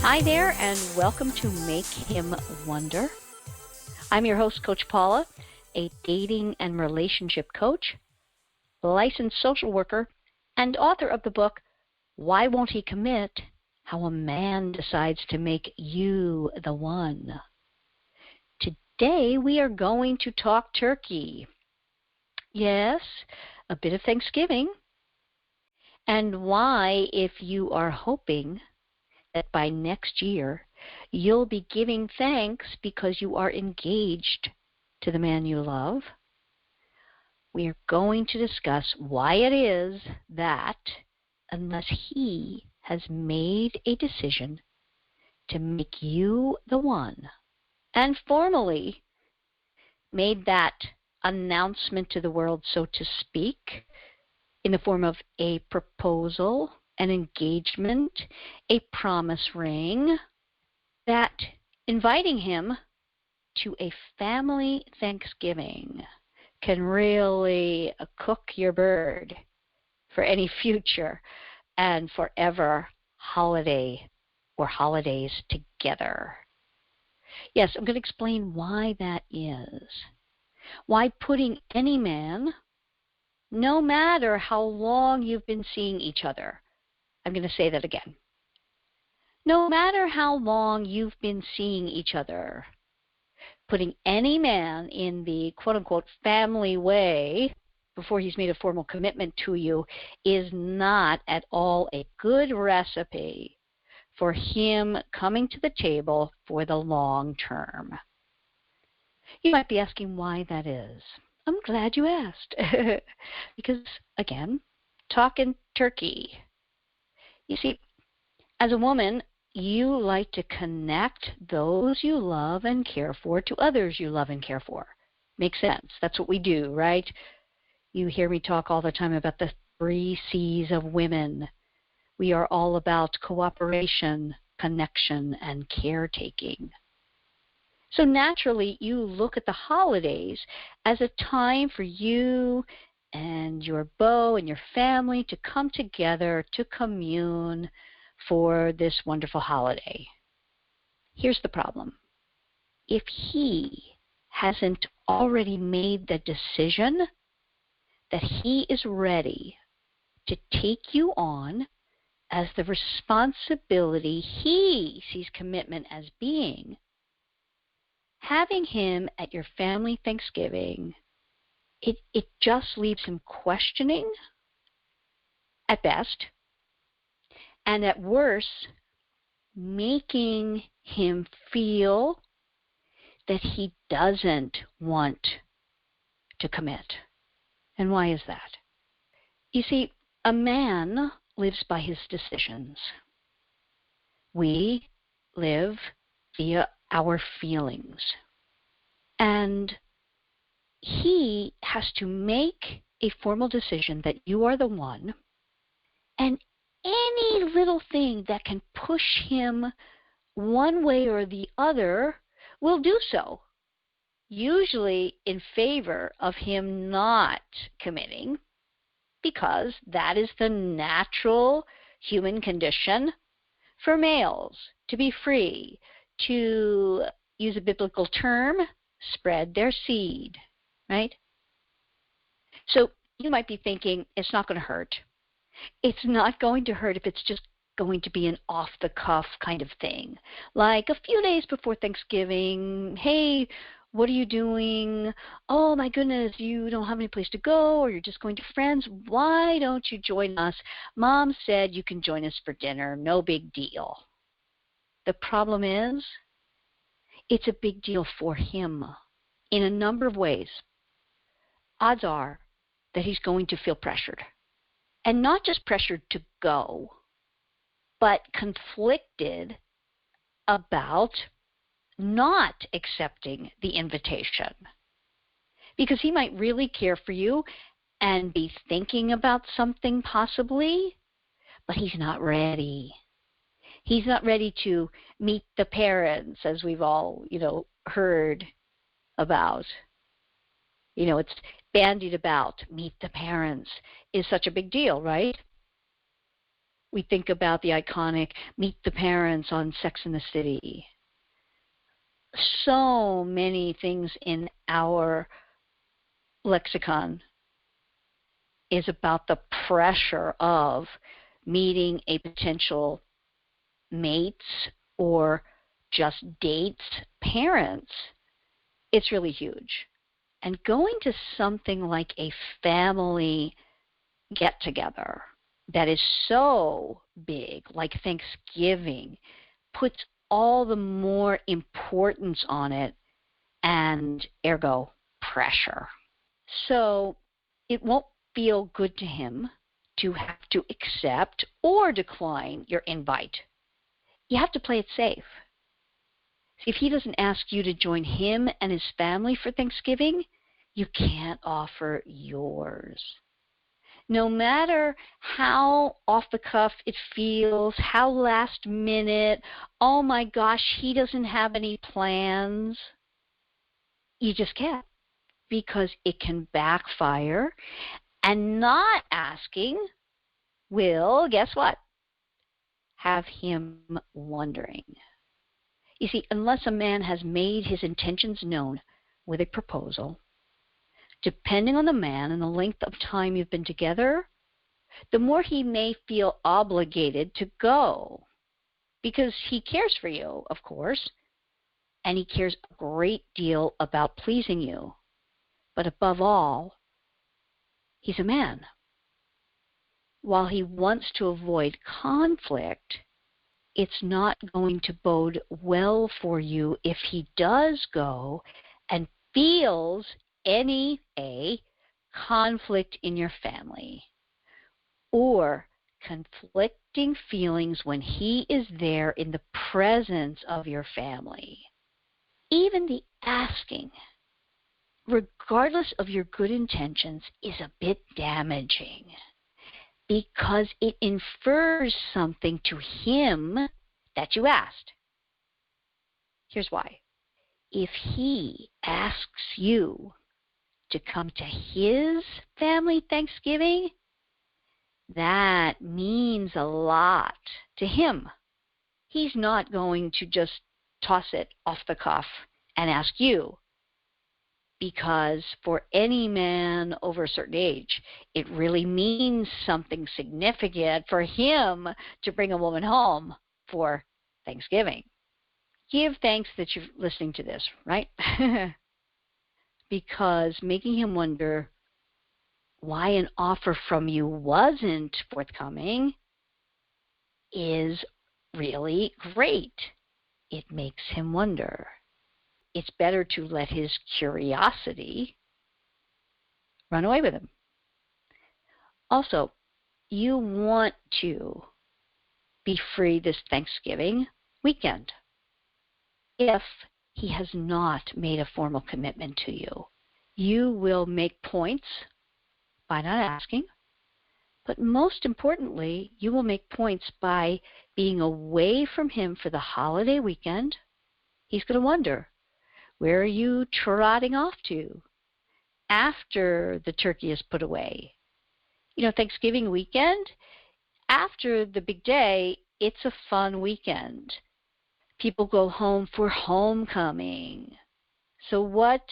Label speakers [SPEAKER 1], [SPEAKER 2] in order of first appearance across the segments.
[SPEAKER 1] Hi there, and welcome to Make Him Wonder. I'm your host, Coach Paula, a dating and relationship coach, licensed social worker, and author of the book, Why Won't He Commit? How a Man Decides to Make You the One. Today, we are going to talk turkey. Yes, a bit of Thanksgiving, and why, if you are hoping that by next year you'll be giving thanks because you are engaged to the man you love, we are going to discuss why it is that unless he has made a decision to make you the one and formally made that announcement to the world, so to speak, in the form of a proposal, an engagement, a promise ring, that inviting him to a family Thanksgiving can really cook your bird for any future and forever holiday or holidays together. Yes, I'm going to explain why that is. Why putting any man, no matter how long you've been seeing each other, I'm going to say that again. No matter how long you've been seeing each other, putting any man in the quote-unquote family way before he's made a formal commitment to you is not at all a good recipe for him coming to the table for the long term. You might be asking why that is. I'm glad you asked. Because, again, talking turkey. You see, as a woman, you like to connect those you love and care for to others you love and care for. Makes sense. That's what we do, right? You hear me talk all the time about the 3 C's of women. We are all about cooperation, connection, and caretaking. So naturally, you look at the holidays as a time for you and your beau and your family to come together to commune for this wonderful holiday. Here's the problem. If he hasn't already made the decision that he is ready to take you on as the responsibility he sees commitment as being, having him at your family Thanksgiving, it just leaves him questioning at best, and at worst, making him feel that he doesn't want to commit. And why is that? You see, a man lives by his decisions. We live via our feelings. And he has to make a formal decision that you are the one, and any little thing that can push him one way or the other will do so, usually in favor of him not committing, because that is the natural human condition for males, to be free, to use a biblical term, spread their seed, right? So you might be thinking, it's not going to hurt. It's not going to hurt if it's just going to be an off-the-cuff kind of thing. Like a few days before Thanksgiving, hey, what are you doing? Oh, my goodness, you don't have any place to go, or you're just going to friends. Why don't you join us? Mom said you can join us for dinner. No big deal. The problem is, it's a big deal for him in a number of ways. Odds are that he's going to feel pressured. And not just pressured to go, but conflicted about not accepting the invitation. Because he might really care for you and be thinking about something possibly, but he's not ready. He's not ready to meet the parents, as we've all, heard about. It's bandied about. Meet the parents is such a big deal, right? We think about the iconic Meet the Parents on Sex and the City. So many things in our lexicon is about the pressure of meeting a potential mates or just dates, parents. It's really huge. And going to something like a family get-together that is so big, like Thanksgiving, puts all the more importance on it and ergo pressure. So it won't feel good to him to have to accept or decline your invite. You have to play it safe. See, if he doesn't ask you to join him and his family for Thanksgiving, you can't offer yours. No matter how off the cuff it feels, how last minute, oh my gosh, he doesn't have any plans, you just can't, because it can backfire, and not asking will, guess what, have him wondering. You see, unless a man has made his intentions known with a proposal, depending on the man and the length of time you've been together, the more he may feel obligated to go, because he cares for you, of course, and he cares a great deal about pleasing you. But above all, he's a man. While he wants to avoid conflict, it's not going to bode well for you if he does go and feels any conflict in your family or conflicting feelings when he is there in the presence of your family. Even the asking, regardless of your good intentions, is a bit damaging, because it infers something to him that you asked. Here's why. If he asks you to come to his family Thanksgiving, that means a lot to him. He's not going to just toss it off the cuff and ask you, because for any man over a certain age, it really means something significant for him to bring a woman home for Thanksgiving. Give thanks that you're listening to this, right? Because making him wonder why an offer from you wasn't forthcoming is really great. It makes him wonder. It's better to let his curiosity run away with him. Also, you want to be free this Thanksgiving weekend if he has not made a formal commitment to you. You will make points by not asking, but most importantly, you will make points by being away from him for the holiday weekend. He's going to wonder, where are you trotting off to after the turkey is put away? You know, Thanksgiving weekend, after the big day, it's a fun weekend. People go home for homecoming. So what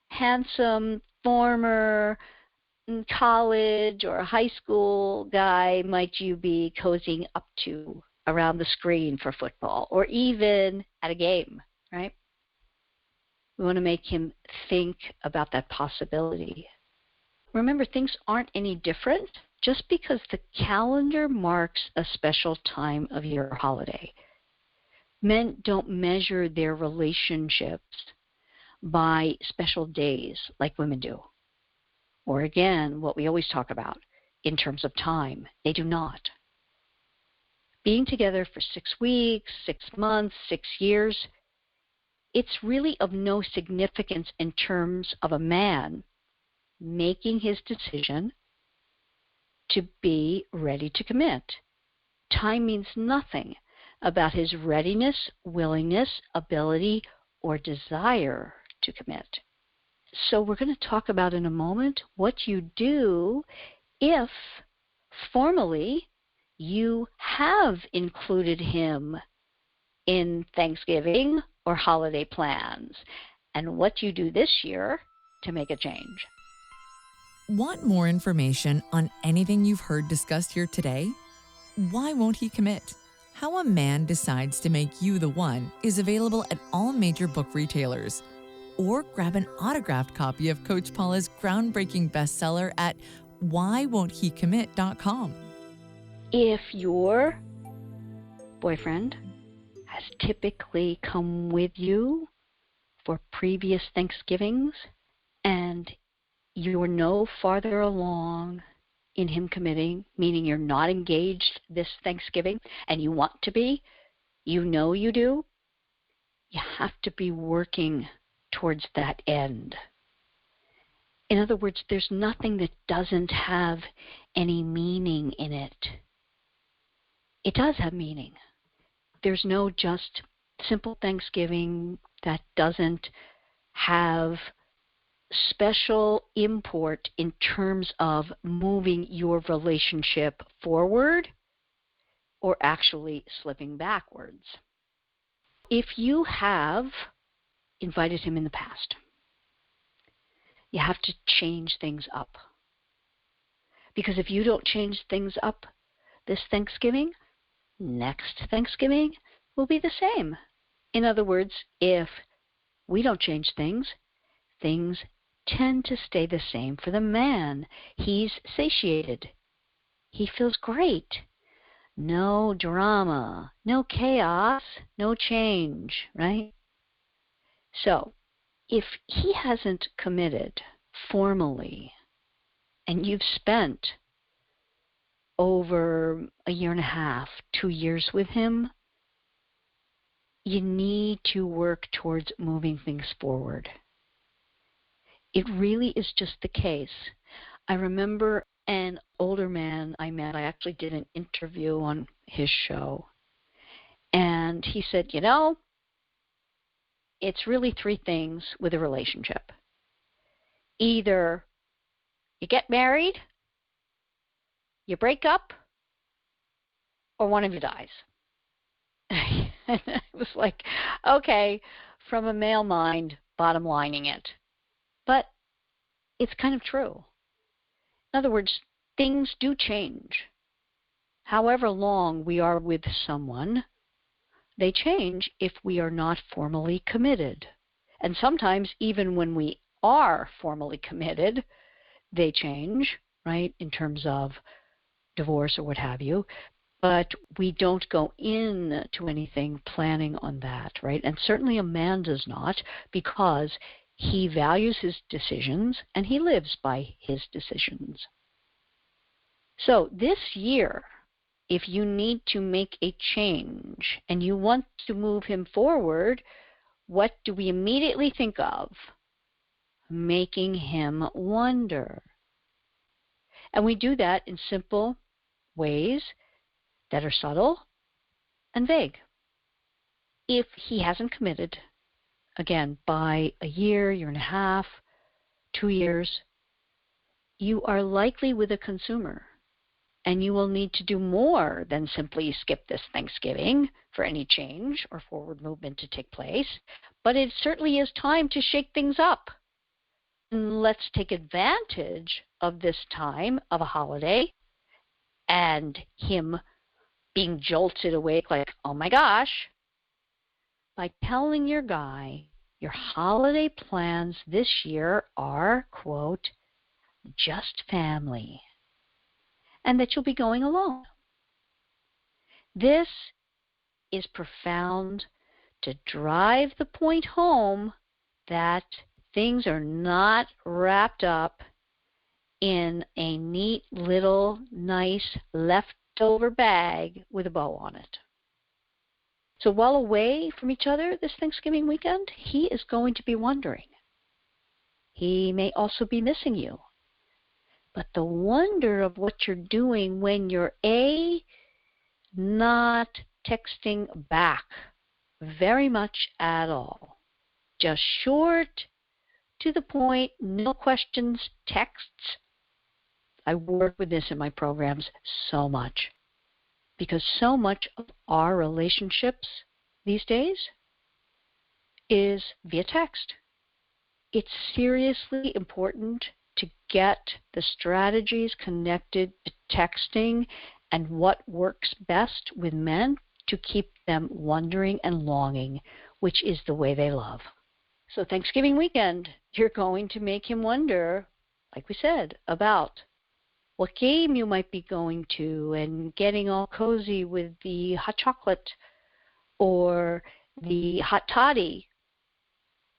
[SPEAKER 1] handsome former college or high school guy might you be cozying up to around the screen for football or even at a game, right? We want to make him think about that possibility. Remember, things aren't any different just because the calendar marks a special time of year holiday. Men don't measure their relationships by special days like women do. Or again, what we always talk about in terms of time. They do not. Being together for 6 weeks, 6 months, 6 years, it's really of no significance in terms of a man making his decision to be ready to commit. Time means nothing about his readiness, willingness, ability, or desire to commit. So we're going to talk about in a moment what you do if formally you have included him in Thanksgiving or holiday plans, and what you do this year to make a change.
[SPEAKER 2] Want more information on anything you've heard discussed here today? Why Won't He Commit? How a Man Decides to Make You the One is available at all major book retailers. Or grab an autographed copy of Coach Paula's groundbreaking bestseller at whywon'thecommit.com.
[SPEAKER 1] If your boyfriend has typically come with you for previous Thanksgivings and you're no farther along in him committing, meaning you're not engaged this Thanksgiving and you want to be, you know you do, you have to be working towards that end. In other words, there's nothing that doesn't have any meaning in it. It does have meaning. There's no just simple Thanksgiving that doesn't have special import in terms of moving your relationship forward or actually slipping backwards. If you have invited him in the past, you have to change things up. Because if you don't change things up this Thanksgiving, next Thanksgiving will be the same. In other words, if we don't change things, things tend to stay the same for the man. He's satiated. He feels great. No drama, no chaos, no change, right? So, if he hasn't committed formally and you've spent over a year and a half, 2 years with him, you need to work towards moving things forward. It really is just the case. I remember an older man I met. I actually did an interview on his show. And he said, it's really 3 things with a relationship. Either you get married, you break up, or one of you dies. And it was like, okay, from a male mind, bottom lining it. But it's kind of true. In other words, things do change. However long we are with someone, they change if we are not formally committed. And sometimes even when we are formally committed, they change, right, in terms of divorce or what have you. But we don't go into anything planning on that, right? And certainly a man does not, because he values his decisions and he lives by his decisions. So this year, if you need to make a change and you want to move him forward, what do we immediately think of? Making him wonder. And we do that in simple ways that are subtle and vague. If he hasn't committed, again, by a year, year and a half, 2 years, you are likely with a consumer. And you will need to do more than simply skip this Thanksgiving for any change or forward movement to take place. But it certainly is time to shake things up. And let's take advantage of this time of a holiday and him being jolted awake like, oh my gosh, by telling your guy your holiday plans this year are, quote, just family, and that you'll be going alone. This is profound to drive the point home that things are not wrapped up in a neat little nice leftover bag with a bow on it. So while away from each other this Thanksgiving weekend, he is going to be wondering. He may also be missing you. But the wonder of what you're doing when you're not texting back very much at all. Just short, to the point, no questions, texts. I work with this in my programs so much. because so much of our relationships these days is via text. It's seriously important to get the strategies connected to texting and what works best with men to keep them wondering and longing, which is the way they love. So Thanksgiving weekend, you're going to make him wonder, like we said, about what game you might be going to and getting all cozy with the hot chocolate or the hot toddy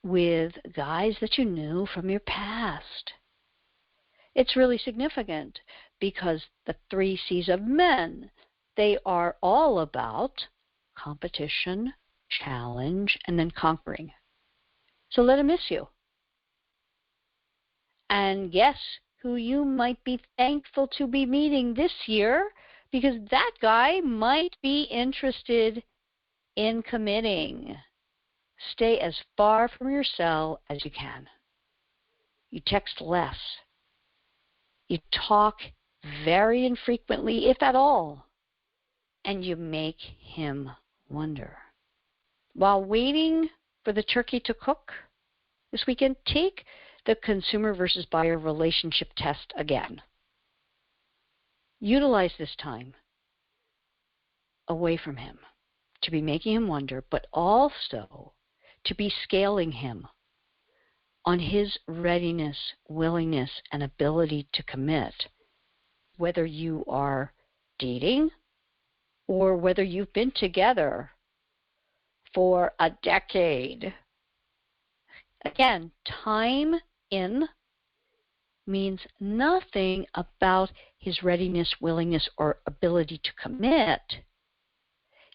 [SPEAKER 1] with guys that you knew from your past. It's really significant because the 3 C's of men, they are all about competition, challenge, and then conquering. So let him miss you. And guess who you might be thankful to be meeting this year, because that guy might be interested in committing. Stay as far from your cell as you can. You text less. You talk very infrequently, if at all, and you make him wonder. While waiting for the turkey to cook this weekend, take the consumer versus buyer relationship test again. Utilize this time away from him to be making him wonder, but also to be scaling him on his readiness, willingness, and ability to commit, whether you are dating or whether you've been together for a decade. Again, time in means nothing about his readiness, willingness, or ability to commit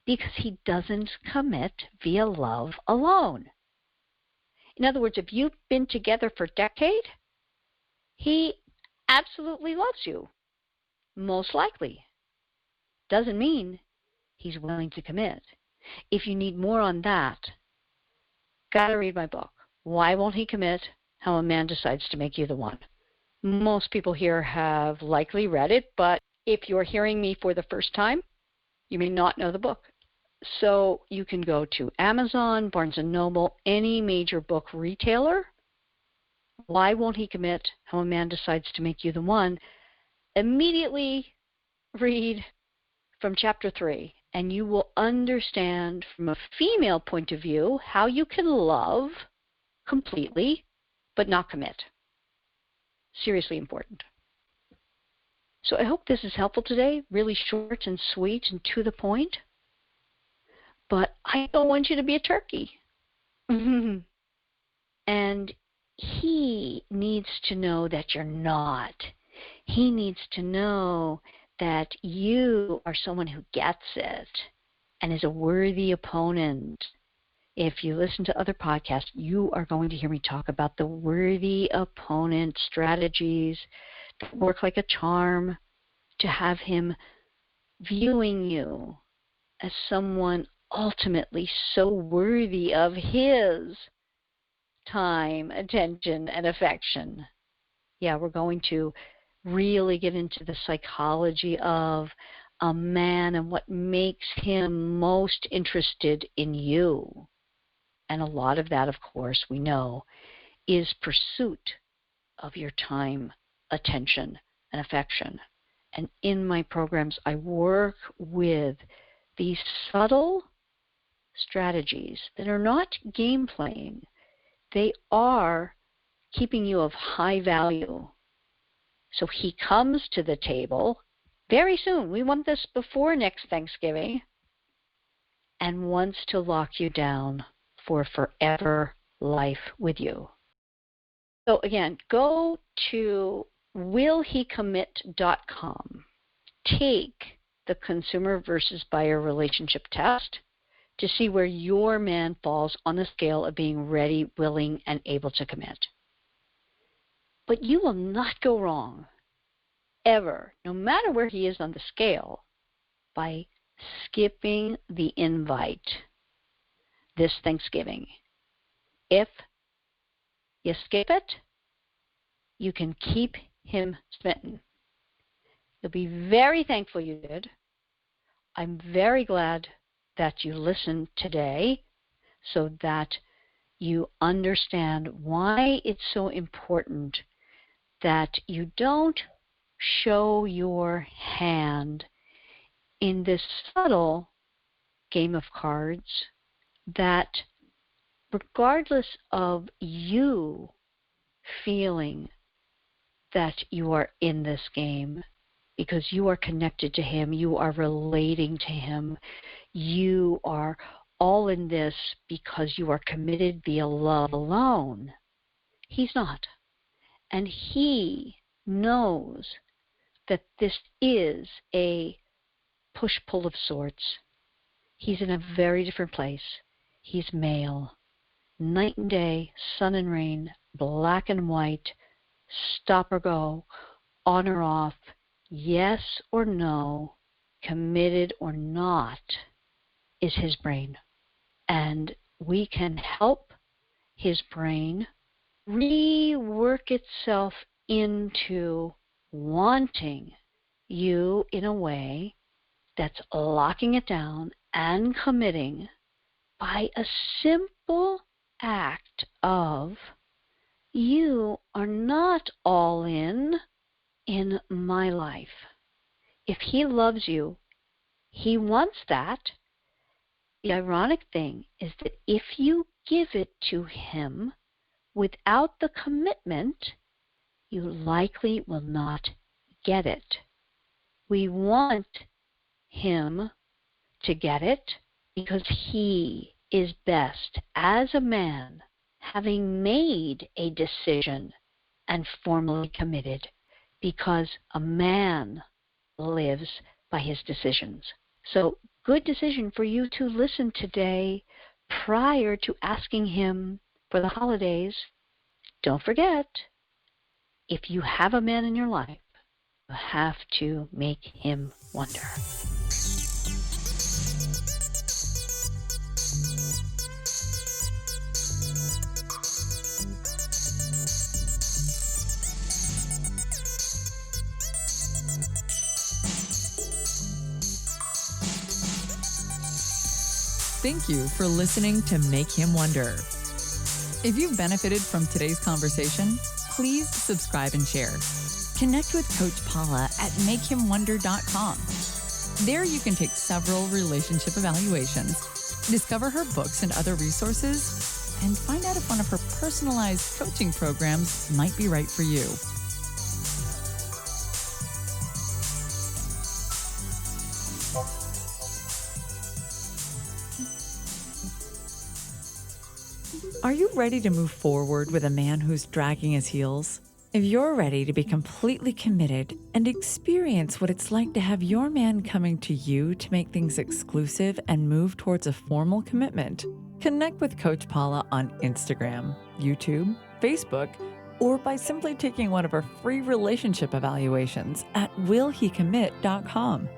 [SPEAKER 1] because he doesn't commit via love alone. In other words, if you've been together for a decade, he absolutely loves you, most likely. Doesn't mean he's willing to commit. If you need more on that, gotta read my book, Why Won't He Commit? How a Man Decides to Make You the One. Most people here have likely read it, but if you're hearing me for the first time, you may not know the book. So you can go to Amazon, Barnes & Noble, any major book retailer. Why Won't He Commit? How a Man Decides to Make You the One. Immediately read from chapter 3, and you will understand from a female point of view how you can love completely but not commit. Seriously important. So I hope this is helpful today, really short and sweet and to the point. But I don't want you to be a turkey. And he needs to know that you're not. He needs to know that you are someone who gets it and is a worthy opponent. If you listen to other podcasts, you are going to hear me talk about the worthy opponent strategies that work like a charm to have him viewing you as someone ultimately so worthy of his time, attention, and affection. Yeah, we're going to really get into the psychology of a man and what makes him most interested in you. And a lot of that, of course, we know, is pursuit of your time, attention, and affection. And in my programs, I work with these subtle strategies that are not game playing. They are keeping you of high value. So he comes to the table very soon. We want this before next Thanksgiving, and wants to lock you down for forever life with you. So again, go to willhecommit.com. Take the consumer versus buyer relationship test to see where your man falls on the scale of being ready, willing, and able to commit. But you will not go wrong, ever, no matter where he is on the scale, by skipping the invite this Thanksgiving. If you skip it, you can keep him smitten. You'll be very thankful you did. I'm very glad that you listened today so that you understand why it's so important that you don't show your hand in this subtle game of cards, that regardless of you feeling that you are in this game, because you are connected to him, you are relating to him, you are all in this because you are committed via love alone. He's not. And he knows that this is a push-pull of sorts. He's in a very different place. He's male. Night and day, sun and rain, black and white, stop or go, on or off, yes or no, committed or not, is his brain. And we can help his brain rework itself into wanting you in a way that's locking it down and committing by a simple act of, you are not all in my life. If he loves you, he wants that. The ironic thing is that if you give it to him without the commitment, you likely will not get it. We want him to get it because he is best as a man, having made a decision and formally committed, because a man lives by his decisions. So, good decision for you to listen today prior to asking him for the holidays. Don't forget, if you have a man in your life, you have to make him wonder.
[SPEAKER 2] Thank you for listening to Make Him Wonder. If you've benefited from today's conversation, please subscribe and share. Connect with Coach Paula at makehimwonder.com. There you can take several relationship evaluations, discover her books and other resources, and find out if one of her personalized coaching programs might be right for you. Are you ready to move forward with a man who's dragging his heels? If you're ready to be completely committed and experience what it's like to have your man coming to you to make things exclusive and move towards a formal commitment, connect with Coach Paula on Instagram, YouTube, Facebook, or by simply taking one of our free relationship evaluations at willhecommit.com.